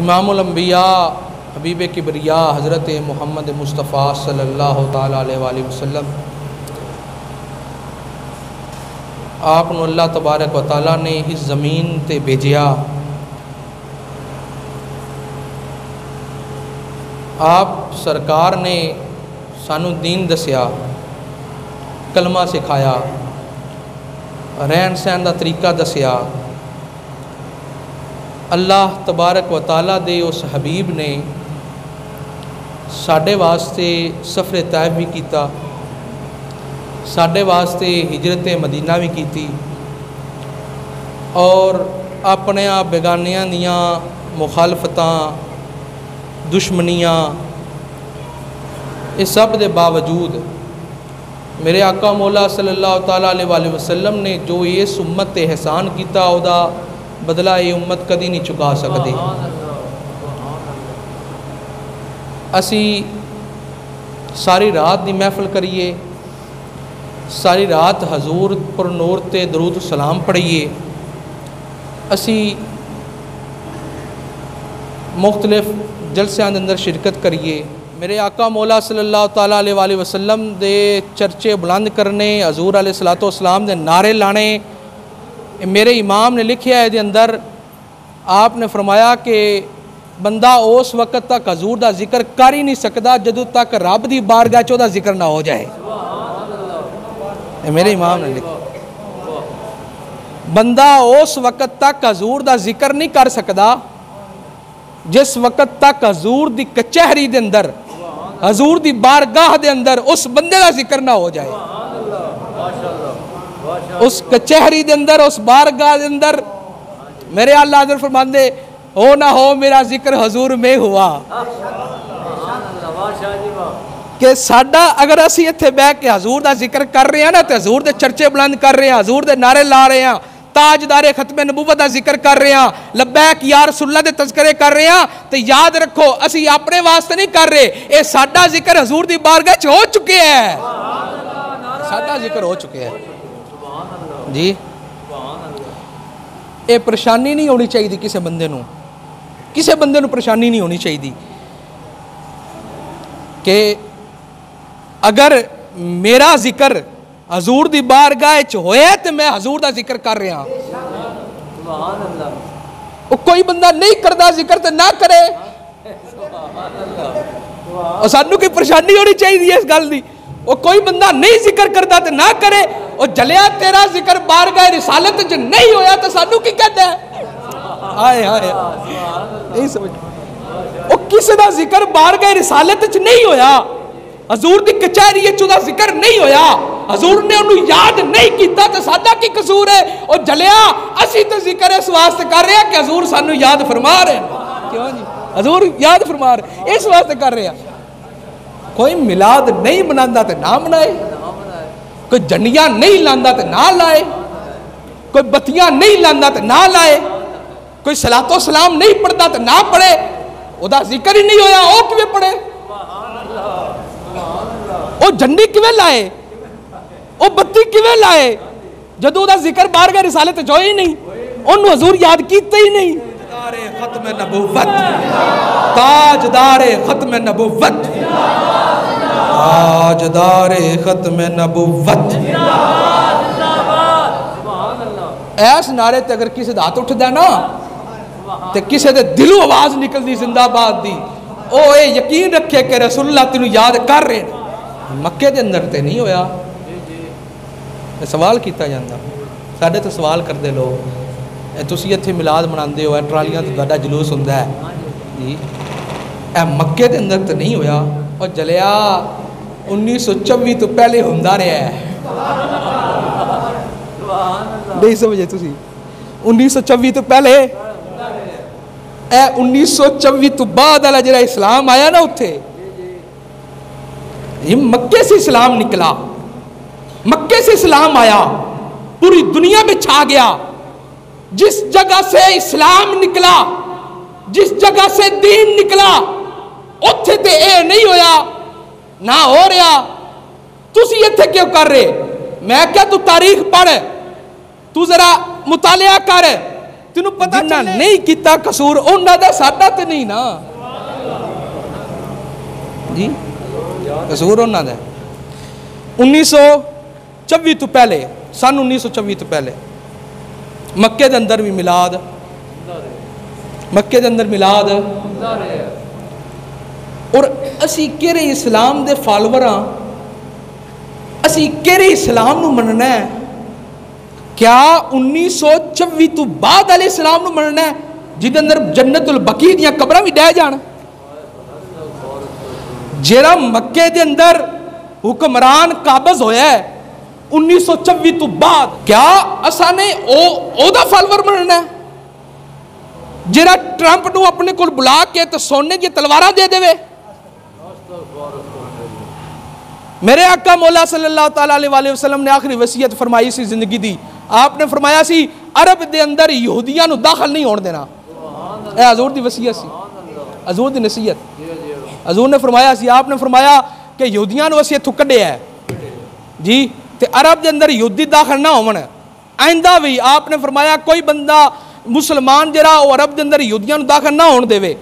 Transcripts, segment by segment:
امام الانبیاء حبیب کبریا حضرت محمد مصطفیٰ صلی اللہ تعالیٰ علیہ وآلہ وسلم آپ نو اللہ تبارک و تعالیٰ نے اس زمین تے بھیجیا. آپ سرکار نے سانو دین دسیا، کلمہ سکھایا، رہن سہن دا طریقہ دسیا. اللہ تبارک و تعالیٰ دے اس حبیب نے ساڈے واسطے سفر طائف بھی کیتا، ساڈے واسطے ہجرت مدینہ بھی کیتی، اور اپنے بیگانیاں دیاں مخالفتاں دشمنیاں اس سب دے باوجود میرے آقا مولا صلی اللہ تعالیٰ علیہ وآلہ وسلم نے جو اس امت تے احسان کیتا او دا بدلہ یہ امت کدی نہیں چکا سکتی. اسی ساری رات دی محفل کریے، ساری رات حضور پر نور تے درود سلام پڑھیے، اسی مختلف جلسیاں دے اندر شرکت کریے. میرے آقا مولا صلی اللہ تعالیٰ علیہ وآلہ وسلم دے چرچے بلند کرنے، حضور علیہ الصلوۃ والسلام دے نعرے لانے. میرے امام نے لکھیا ہے دے اندر، آپ نے فرمایا کہ بندہ اس وقت تک حضور دا ذکر کر ہی نہیں سکتا جدوں تک رب دی بارگاہ چ دا ذکر نہ ہو جائے. میرے امام نے لکھا بندہ اس وقت تک حضور دا ذکر نہیں کر سکتا جس وقت تک حضور دی کچہری دے اندر، حضور دی بارگاہ دے اندر اس بندے دا ذکر نہ ہو جائے. اس کچہری دے اندر، اس بارگاہ دے اندر میرے اللہ حضرت فرماندے ہو نہ ہو میرا ذکر حضور میں ہوا. کہ ساڈا اگر اسی اتھے بیٹھ کے حضور دا ذکر کر رہے ہیں نا تو حضور دے چرچے بلند کر رہے ہیں، حضور دے نعرے لا رہے ہیں، تاجدار ختم نبوت دا ذکر کر رہے ہیں، لبیک یا رسول اللہ دے تذکرے کر رہے ہیں، تو یاد رکھو اسی اپنے واسطے نہیں کر رہے، اے ساڈا ذکر حضور دی بارگاہ چ ہو چکے ہیں، ساڈا ذکر ہو چکے ہیں. جی اے پریشانی نہیں ہونی چاہیے کسی بندے نو، کسی بندے نو پریشانی نہیں ہونی چاہیے کہ اگر میرا ذکر حضور دی بارگاہ چ ہوئے تو میں حضور دا ذکر کر رہا ہوں. کوئی بندہ نہیں کردا ذکر تو نہ کرے، اور سانو کوئی پریشانی ہونی چاہیے اس گل دی. وہ کوئی بندہ نہیں ذکر کرتا تو نہ کرے. اور جلیا تیرا ذکر بارگاہ رسالت چ نہیں ہویا تو سانو کی کہتا ہے؟ آئے آئے نہیں سمجھ. وہ کسی دا ذکر بارگاہ رسالت چ نہیں ہویا، حضور دی کچہری چ دا ذکر نہیں ہویا، حضور نے انہوں یاد نہیں کیتا تو ساڈا کی قصور ہے؟ اور جلیا اسی تو ذکر اس واسطے کر رہے ہیں کہ حضور سانو یاد فرما رہے ہیں. کیوں جی؟ حضور یاد فرما رہے ہیں اس واسطے کر رہے ہیں. کوئی میلاد نہیں مناتا تو نہ منائے، کوئی جنیاں نہیں لاندا تو نہ لائے، کوئی بتیاں نہیں لاندا تو نہ لائے، کوئی صلاۃ و سلام نہیں پڑھتا تو نہ پڑھے. او دا ذکر ہی نہیں ہویا او کیویں پڑھے؟ او جنڈی کیویں لائے؟ او بتی کیویں لائے جدوں دا ذکر بارگاہ رسالت جو ہی نہیں، انہوں حضور یاد کیتا ہی نہیں. ختم نبوت، تاجدار ختم نبوت، تاجدار ختم نبوت. ایس نعرے تے اگر کسی دا ہاتھ اٹھ دے نا تے کسی دے دلوں آواز نکل دی زندہ باد دی، او اے یقین رکھے کہ رسول اللہ تینوں یاد کر رہے ہیں. مکے دے اندر تے نہیں ہویا. سوال کیتا جاندہ، ساڈے تو سوال کردے لوگ تسی اتھے میلاد مناندے ہو، ٹرالیاں تو تہاڈا جلوس ہوندا ہے جی، اے مکے دے اندر تو نہیں ہویا. اور جلیا 1924 تو پہلے ہوندا رہا ہے. نہیں سمجھے تسی؟ 1924 تو پہلے، اے 1924 تو بعد والا جڑا اسلام آیا نا اتھے، یہ مکے سے اسلام نکلا، مکے سے اسلام آیا، پوری دنیا میں چھا گیا. جس جگہ سے اسلام نکلا، جس جگہ سے دین نکلا، اتھے تے اے نہیں ہویا نہ ہو رہا. تسی اتھے کیوں کر رہے؟ میں کیا تو تاریخ پڑھ، تو ذرا مطالعہ کر، تینوں پتہ جنہ نہیں کیتا قصور انہاں دا ساڈا تے نہیں نا جی قصور انہاں دا 1924 تو پہلے سن 1924 تو پہلے مکے دے اندر بھی میلاد مکے دے اندر میلاد اور اسی کیرے اسلام دے فالور ہاں اسی کیرے اسلام نو مننا ہے کیا 1924 تو بعد علیہ السلام نو مننا ہے جدے اندر جنت البقیع دیاں قبراں بھی ڈہ جان جیڑا مکے دے اندر حکمران قابض ہویا ہے 1924 تو بعد کیا اساں نے او دا فالور مننا ہے جیڑا ٹرمپ نو اپنے کول بلا کے تے سونے دی تلوارا دے دے میرے آقا مولا صلی اللہ تعالیٰ علیہ وسلم نے آخری وصیت فرمائی سی زندگی دی آپ نے فرمایا سی عرب دے اندر یہودیاں نو داخل نہیں ہونے دینا اے حضور دی وصیت سی حضور دی نصیحت حضور نے فرمایا سی آپ نے فرمایا کہ یہودیاں نو وصیت تھو کڈے ہے جی تے عرب دے اندر یہودی داخل نہ ہون آئندہ بھی آپ نے فرمایا کوئی بندہ مسلمان جرا وہ عرب دے اندر یہودیاں نو داخل نہ ہون دے وے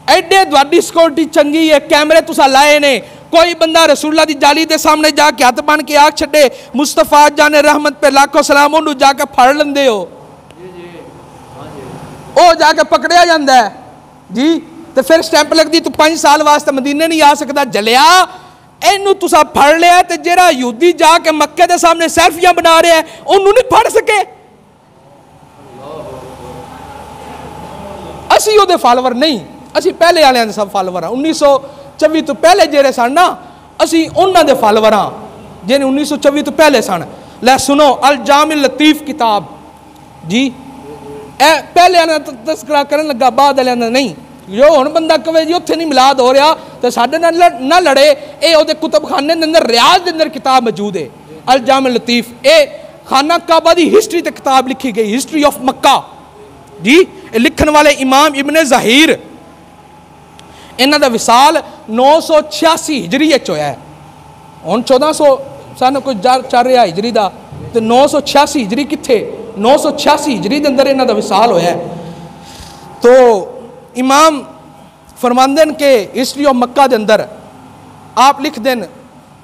ایڈے دوادی سیکورٹی چنگی ہے کیمرے تسا لائے نے کوئی بندہ رسول اللہ دی جالی دے سامنے جا کے ہاتھ بن کے آگ چھڑے مصطفیٰ جان رحمت پہ لاکھوں سلام انہوں جا کے پھڑ لندے ہو او جا کے پکڑیا جاندہ ہے جی تو پھر سٹیمپ لگ دی تو 5 سال واسطہ مدینے نہیں آ سکتا جلیا اینو تسا پھڑ لیا تے جیرا یہودی جا کے مکے دے سامنے سیلفیاں بنا رہے ہیں انہوں نہیں پھڑ سکے اسی ہو دے فالور نہیں اسی پہلے آلے ہیں سب فالور ہیں 1924 تو پہلے جیرے سن نا اسی انہاں دے فالور ہیں جنہیں 1924 تو پہلے سن لے سنو الجامع اللطیف کتاب جی پہلے آنے تذکرہ کرنے لگا بعد آلے نہیں جو ہن بندہ کہے جی اتھے نہیں میلاد ہو رہا تو ساڈے نہ لڑے اے او دے کتب خانے دے اندر ریاض دے اندر کتاب موجود ہے الجامع اللطیف اے خانہ کعبہ دی ہسٹری تے کتاب لکھی گئی ہسٹری آف مکہ جی لکھن والے امام ابن ظہیر انہاں دا وصال 986 ہجری ہویا ہے ہن 1400 سن کوئی چل رہا ہجری دا تے 986 ہجری کتھے 986 ہجری دے اندر انہاں دا وصال ہویا ہے تو امام فرماندن کے ہسٹری آف مکہ دے اندر آپ لکھ دین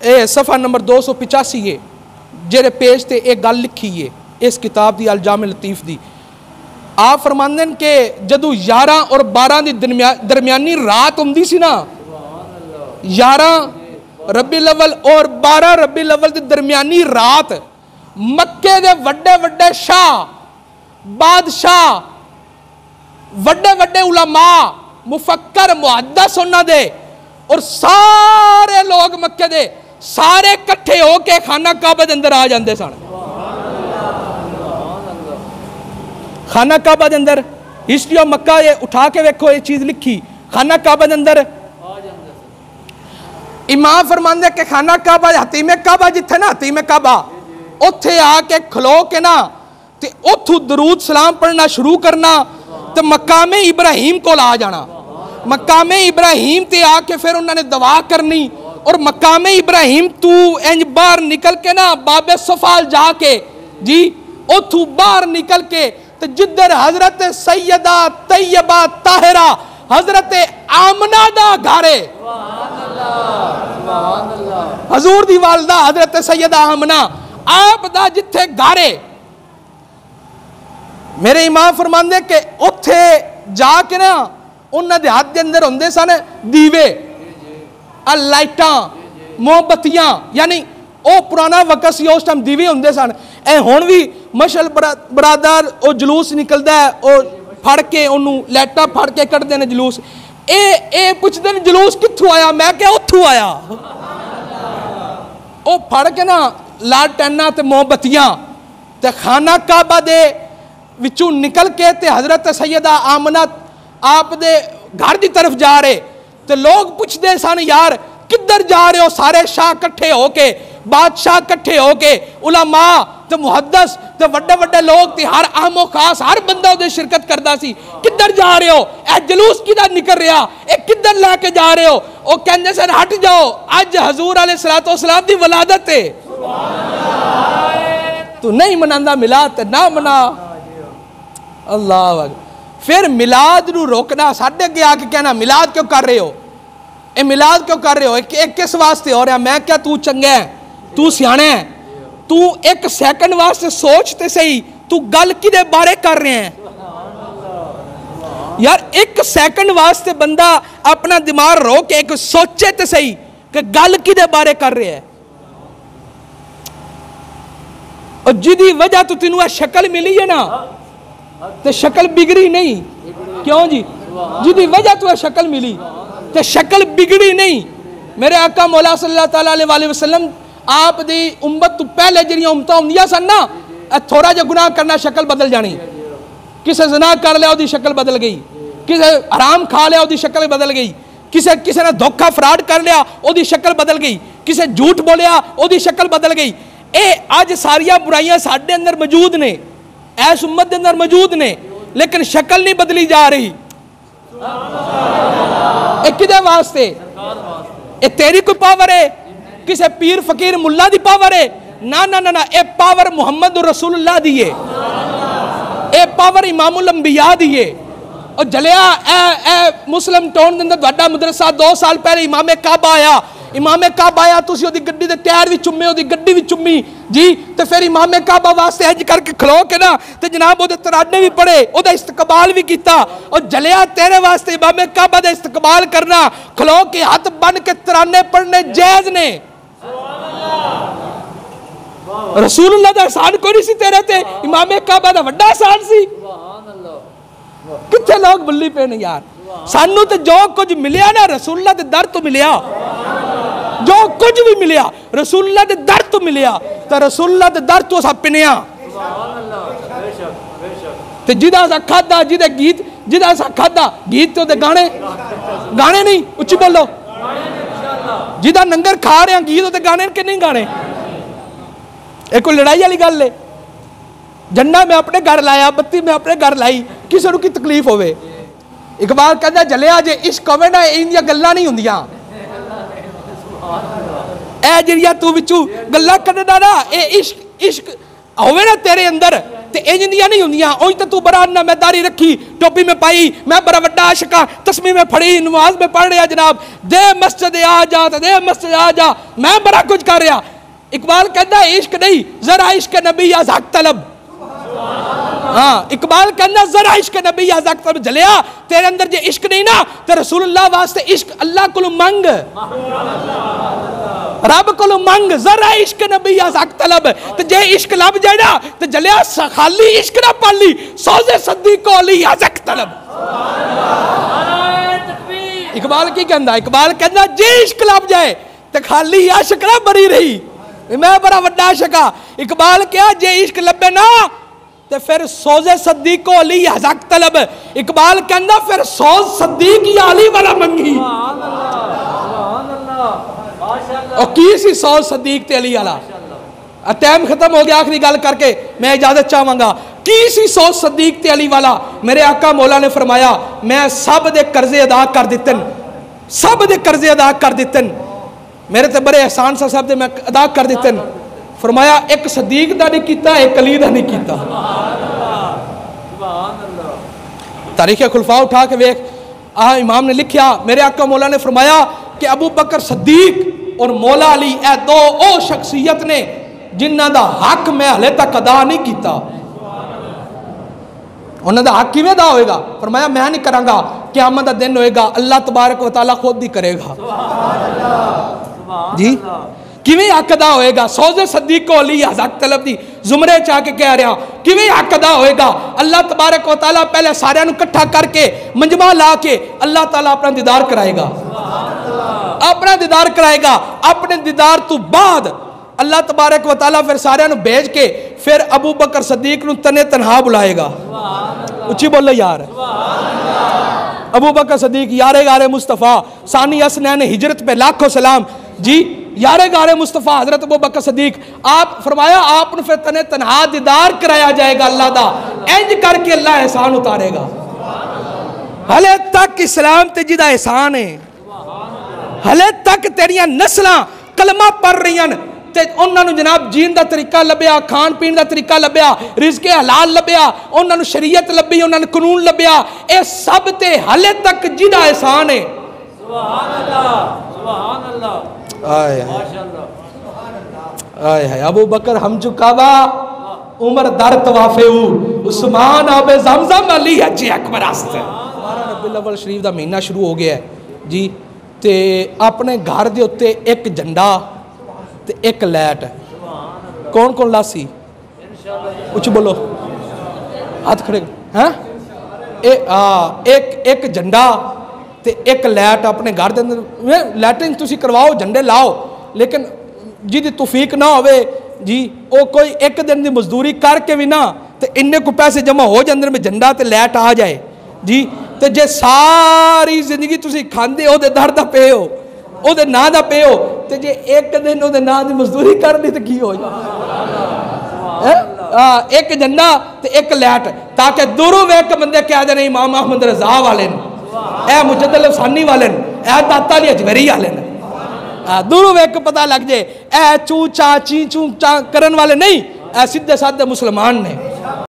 اے صفحہ نمبر 285 ہے جیرے پیج تے ایک گل لکھی ہے اس کتاب دی الجامع لطیف دی آپ فرماندن کہ جدو 11 اور 12 دی درمیانی رات ہوندی سی نا 11 ربیع الاول اور 12 ربیع الاول دی درمیانی رات مکے دے وڈے وڈے شاہ بادشاہ وڈے وڈے علماء مفکر محدث ہونا دے اور سارے لوگ مکے دے سارے کٹھے ہو کے خانہ کعبہ دے اندر آ جاندے سن خانہ کعبہ دے اندر ہسٹری آف مکہ یہ اٹھا کے ویکھو یہ چیز لکھی خانہ کعبہ دے اندر امام فرماندے کہ خانہ کعبہ حتیم کعبہ جتھے نا حتیم کعبہ اتھے آ کے کھلو کے نا تے اتھو درود سلام پڑھنا شروع کرنا تے مقام ابراہیم کو لا جانا مقام ابراہیم تے آ کے پھر انہوں نے دعا کرنی اور مقام ابراہیم تو انج باہر نکل کے نا باب صفال جا کے جی اتھو باہر نکل کے تو جدر حضرت سیدہ طیبہ طاہرہ حضرت آمنہ دا گھارے حضور دی والدہ حضرت سیدہ آمنہ آپ دا جتھے گھارے میرے امام فرماندے کہ اتھے جا کے نا انہاں دے ہاتھ دے اندر ہوندے سن دیوے لائٹاں مومبتیاں یعنی او پرانا وقت سی اس ٹائم دیوے ہوندے سن اے ہن بھی مشعل برادر او جلوس نکلدا ہے او پھڑ کے انہوں لائٹاں پھڑ کے کٹ دینے جلوس اے پوچھ دین جلوس کتھوں آیا میں کہ اتھوں آیا او پھڑ کے نا لاٹیناں تے مومبتیاں تے خانہ کعبہ دے وچوں نکل کے تے حضرت سیدہ آمنہ آپ دے گھر دی طرف جا رہے تے لوگ پوچھ دے سن یار کدھر جا رہے ہو سارے شاہ کٹھے ہو کے بادشاہ کٹھے ہو کے علماء تے محدث تے وڈے وڈے لوگ تے ہر اہم و خاص ہر بندہ دے شرکت کردا سی کدھر جا رہے ہو اے جلوس کدھر نکل رہا اے کدھر لے کے جا رہے ہو او کہندے سن ہٹ جاؤ اج حضور علیہ الصلوۃ والسلام دی ولادت ہے تو نہیں مناندا میلاد تے نہ منا اللہ اکبر. پھر میلاد نو روکنا, ساڈے اگے آ کے کہنا میلاد کیوں کر رہے ہو, اے میلاد کیوں کر رہے ہو, ایک کس واسطے ہو رہا. میں کیا تو چنگا ہے, تو سیانا ہے, تو ایک سیکنڈ واسطے سوچتے صحیح تو گل کدے بارے کر رہے ہیں یار. ایک سیکنڈ واسطے بندہ اپنا دماغ رو کے ایک سوچے تے صحیح کہ گل کدے بارے کر رہے ہیں. اور جدی وجہ تو تینوں شکل ملی ہے نا تے شکل بگڑی نہیں. کیوں جی؟ جدی وجہ تو شکل ملی تے شکل بگڑی نہیں. میرے آقا مولا صلی اللہ تعالیٰ علیہ وسلم آپ دی امت تو پہلے جنہی امتہ ہوندیا سن نا, تھوڑا جا گناہ کرنا شکل بدل جانی. کسے زنا کر لیا دی شکل بدل گئی, کسے حرام کھا لیا دی شکل بدل گئی, کسے نے دھوکہ فراڈ کر لیا دی شکل بدل گئی, کسے جھوٹ بولیا دی شکل بدل گئی. اے آج ساریاں برائیاں ساڑھے اندر موجود نے, ایس امت دے اندر موجود نے, لیکن شکل نہیں بدلی جا رہی. اے کدے واسطے؟ اے تیری کوئی پاور ہے, کسے پیر فقیر ملا دی پاور ہے؟ نا نا نا, اے پاور محمد رسول اللہ دیئے, اے پاور امام الانبیاء دیئے. اور جلیا اے مسلم ٹون دے اندر بڑا مدرسہ 2 سال پہلے امام کعبہ آیا, امام کعبہ آیا تو اسی دی گڈی دے ٹائر بھی چومے, دی گڈی بھی چومی جی. تے پھر امام کعبہ واسطے ہنج کر کے کھلو کے نا تے جناب دے ترانے بھی پڑے, دا استقبال بھی کیتا. اور جلیا تیرے واسطے امام کعبہ دا استقبال کرنا, کھلو کے ہاتھ بن کے ترانے پڑھنے جائز نے. رسول اللہ دا احسان کوئی نہیں سی تیرے تے, امام کعبہ دا وڈا احسان سی. کتھے لوگ بلی پہ نہیں یار. سانو تے جو کچھ ملیا نا رسول اللہ دے در تو ملیا, جو کچھ بھی ملیا رسول اللہ دے در تو ملیا, تو رسول اللہ دے در تو سا پنیا. تے جدہ سا کھادا, جدہ گیت, جدہ سا کھادا گیت تو دے گانے, گانے نہیں, اچھی بولو. جدہ ننگر کھا رہے ہیں گیت تو دے گانے کہ نہیں گانے. ایک کوئی لڑائی والی گل لے, جنہ میں اپنے گھر لایا, بتی میں اپنے گھر لائی, کسی رو کی تکلیف ہوئے. اقبال کہتا جلیا جے عشق ہوئے نا اندیا گلہ نہیں ہوندیاں. اے جریا تو بچو گلہ کرنا نا, اے عشق ہوئے نا تیرے اندر تے اندیا نہیں ہوندیاں. اوہی تو براننا میں داری رکھی, ٹوپی میں پائی, میں بڑا وڈا عاشقاں, تسبیح میں پڑھی, نماز میں پڑھ رہا جناب, دے مسجد آ جا, دے مسجد آ جا, میں بڑا کچھ کر رہا. اقبال کہتا ہے عشق نہیں, ذرا عشق نبی ازاق طلب. ہاں اقبال کہنا ذرا عشق نبی ازاق طلب. جلیا تیرے اندر جے عشق نہیں نا تو رسول اللہ واسطے عشق اللہ کو منگ, رب کو منگ, ذرا عشق نبی ازاق طلب. تو جے عشق لب جائے نا تو جلیا خالی عشق نہ پالی, سوزے صدیق علی ازاق طلب. اقبال کی کہندا, اقبال کہنا جے عشق لب جائے تو خالی عاشق نہ بری رہی, میں بڑا وڈا عاشقاں. اقبال کیا جے عشق لبے نا تو پھر سوزے صدیق علی ازاق طلب. اقبال کہنا پھر سوز صدیق یا علی والا منگی. اور کی سی سوز صدیق تے علی والا؟ ٹائم ختم ہو گیا, آخری گل کر کے میں اجازت چاہوں گا. کی سی سوز صدیق تے علی والا؟ میرے آقا مولا نے فرمایا میں سب دے قرضے ادا کر دیتن, سب دے قرضے ادا کر دیتن, میرے تے بڑے احسان سا صاحب دے میں ادا کر دیتن. فرمایا ایک صدیق دا نہیں کیتا, ایک علی دا نہیں کیتا. تاریخ خلفاء اٹھا کے ویکھ, امام نے لکھیا میرے آقا مولا نے فرمایا کہ ابو بکر صدیق اور مولا علی اے دو او شخصیت نے جنہ دا حق میں ہلے تک ادا نہیں کیتا. انہوں دا حق کیویں ادا ہوئے گا؟ فرمایا میں نہیں کروں گا, قیامت دا دن ہوئے گا اللہ تبارک و تعالیٰ خود ہی کرے گا. جی کیویں حق ادا ہوئے گا؟ سوزے صدیق کو علی ازاق طلب دی زمرے چاہ کے کہہ رہا, کیویں حق ادا ہوئے گا؟ اللہ تبارک و تعالیٰ پہلے سارے نو کٹھا کر کے مجمع لا کے اللہ تعالیٰ اپنا دیدار کرائے گا, اپنا دیدار کرائے گا. اپنے دیدار تو بعد اللہ تبارک و تعالیٰ پھر سارے نو بھیج کے پھر ابو بکر صدیق نو تنے تنہا بلائے گا. اچھی بولے یار. ابو بکر صدیق یارے گارے مصطفیٰ ثانی اسنین ہجرت پہ لاکھوں سلام. جی یارے گارے مصطفیٰ حضرت ابو بکر صدیق, آپ فرمایا آپ نے پھر تنے تنہا دیدار کرایا جائے گا اللہ دا, انج کر کے اللہ احسان اتارے گا. ہلے تک اسلام تے جی دا احسان ہے, ہلے تک تیریاں نسلاں کلمہ پڑھ رہی ہیں, تے انہاں نو جناب جین دا طریقہ لبیا کھان پین دا طریقہ لبیا رزق حلال لبیا انہاں نو شریعت لبی انہاں نو قانون لبیا اے سب تے ہلے تک جدا احسان ہے سبحان اللہ آئے آئے آئے ابو بکر ہم چکاوا عمر در توافیو عثمان آب زمزم علی حج اکبر آستے ربی الاول شریف دا مہینہ شروع ہو گیا ہے جی تے اپنے گھر دے ہوتے ایک جھنڈا تے ایک لیٹ کون کون لاسی کچھ بولو ہاتھ کھڑے ہاں ایک جھنڈا تے ایک لیٹ اپنے گھر دے اندر لیٹرنگ تسی کرواؤ جھنڈے لاؤ لیکن جی دی توفیق نہ ہوئے جی او کوئی ایک دن دی مزدوری کر کے بھی نہ تے اننے کو پیسے جمع ہو جائے اندر میں جھنڈا تے لیٹ آ جائے جی تے جے ساری زندگی تسی کھاندے ہو دے درد دا پے ہو او دے نا دا پے ہو تے جے ایک دن او دے نا دی مزدوری کر لی تے کی ہو جائے ایک جھنڈا تے ایک لیٹ تاکہ دوروں ویک بندے کہہ دے نہیں امام احمد رضا والے اے مجد الفسانی والے اے داتا علی اجویری والے دوروں ویک پتہ لگ جائے اے چوں چا چی چوں چا کرن والے نہیں اے سیدھے سادھے مسلمان نے